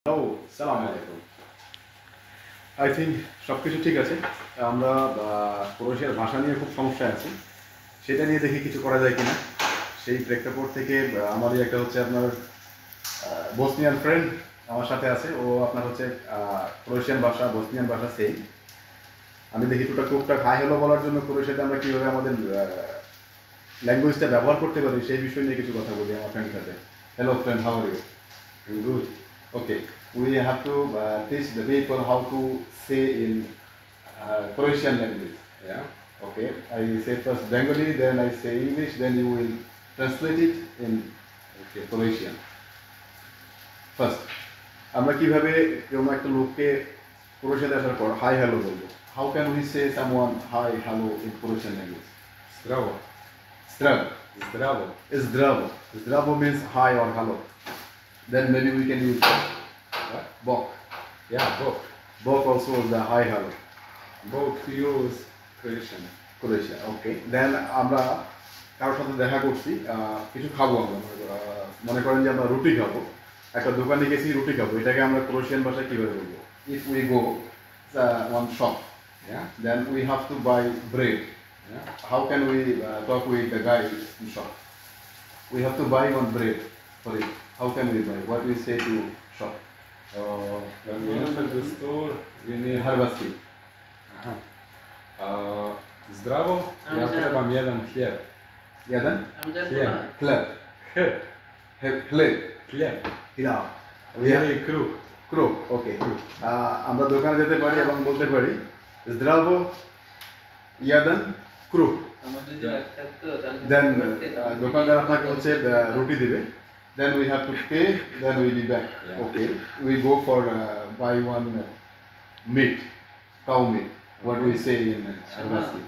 Hello, সালাম আলাইকুম। I think সব কিছু ঠিক আছে। আমরা ক্রোয়েশিয়ার ভাষা নিয়ে খুব সমস্যায় আছি। সেটা নিয়ে দেখি কিছু করা যায় কিনা। সেই প্রেক্ষাপট থেকে আমারই একটা হচ্ছে আপনার বসনিয়ান ফ্রেন্ড আমার সাথে আছে। ও আপনার হচ্ছে ক্রোয়েশিয়ান ভাষা, বসনিয়ান ভাষা সেম। আমি দেখি টুকটাক হাই হ্যালো বলার জন্য ক্রোয়েশিয়াতে আমরা কীভাবে আমাদের ল্যাঙ্গুয়েজটা ব্যবহার করতে পারি সেই বিষয় নিয়ে কিছু কথা বলি আমার ফ্রেন্ডের সাথে। Hello friend, how are you? Good. Okay. We have to teach the people how to say in Croatian language. Yeah. Okay. I say first Bengali, then I say English, then you will translate it in Croatian. First, আমরা কিভাবে কোনো একটা লোককে ক্রোয়েশিয়াতে আসার পর hi hello বলবো? How can we say someone hi hello in Croatian language? Zdravo. Zdravo. Zdravo. Zdravo. Zdravo means hi or hello. Then maybe we can use What? bok. Yeah, Bog. Bok also is the hi hello. Bog use Croatian. Croatia. Okay. Then আমরা কারোর সাথে দেখা করছি, কিছু খাবো আমরা, মনে করেন যে আমরা রুটি খাবো, একটা দোকানে গেছি রুটি খাবো, এটাকে আমরা ক্রোয়েশিয়ান ভাষায় কিভাবে বলবো? If we go one shop, yeah, then we have to buy bread. Yeah. How can we talk with the guy in shop? We have to buy one bread for it. How can we buy? What we say to shop? When we enter the store, we need... Hrvatski. Aha. Zdravo, ja trebam jedan hljeb. Jedan? Hljeb. Hljeb. Hljeb. Hljeb. Hljeb. Yeah. Ili kruh. Kruh. Okay. আমরা দোকানে যেতে পারি এবং বলতে পারি Zdravo, jedan kruh. Then দোকানদার আপনাকে হচ্ছে রুটি দিবে. Then we have to pay, then we be back. Yeah. Okay. We go for buy one meat, cow meat. What we say in Hrvatski.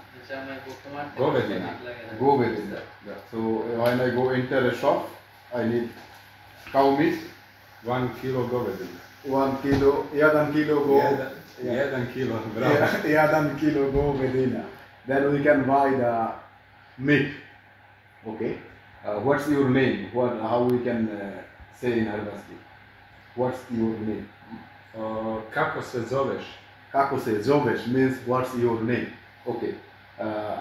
Govedina. Go with it. Yeah. So when I go enter a shop, I need cow meat, 1 kilo govedine. 1 kilo, jedan kilo go. Jedan kilo, bravo. Jedan kilo go medina. Then we can buy the meat. Okay. What's your name? How we can say in Hrvatski? What's your name? Kako se zoveš? Kako se zoveš means what's your name? Okay.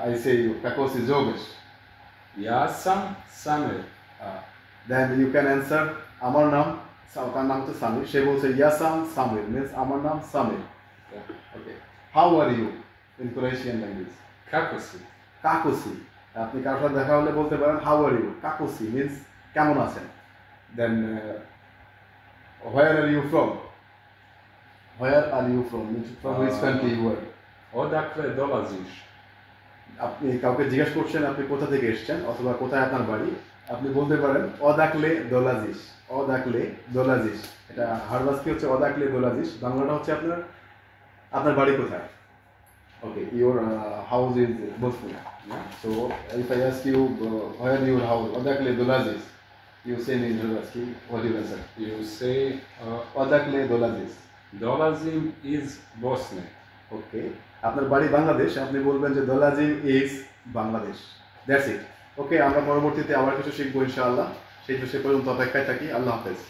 I say kako se zoveš. Ja sam Samir. Then you can answer আমার নাম, তার নাম তো সামির, সে বলছে ইয়াসাম Samir means আমার নাম Samir. Okay. How are you in Croatian language? Kako si? Kako si? আপনি কারোর সাথে দেখা হলে বলতে পারেন how are you? Kako si means কেমন আছেন? Then where are you from? Where are you from? Means from which country you are? Odakle dolaziš? আপনি কাউকে জিজ্ঞেস করছেন আপনি কোথা থেকে এসেছেন অথবা কোথায় আপনার বাড়ি, আপনি বলতে পারেন অদাকলে দোলাজিস. অদাকলে দোলাজিস, এটা হারবাস্কি হচ্ছে অদাকলে দোলাজিস, বাংলাটা হচ্ছে আপনার আপনার বাড়ি কোথায়. ওকে, ইওর হাউস ইজ বসপুর. So if I ask you where your house অদাকলে দোলাজিস, ইউ সে ইন হারবাস্কি what you answer? You say অদাকলে দোলাজিস. dolazim iz Bosne. ওকে, আপনার বাড়ি বাংলাদেশ, আপনি বলবেন যে দোলাজিম ইজ বাংলাদেশ. That's it. ওকে, আমরা পরবর্তীতে আবার কিছু শিখবো ইনশাআল্লাহ. সেই পর্যন্ত অপেক্ষায় থাকি. আল্লাহ হাফেজ.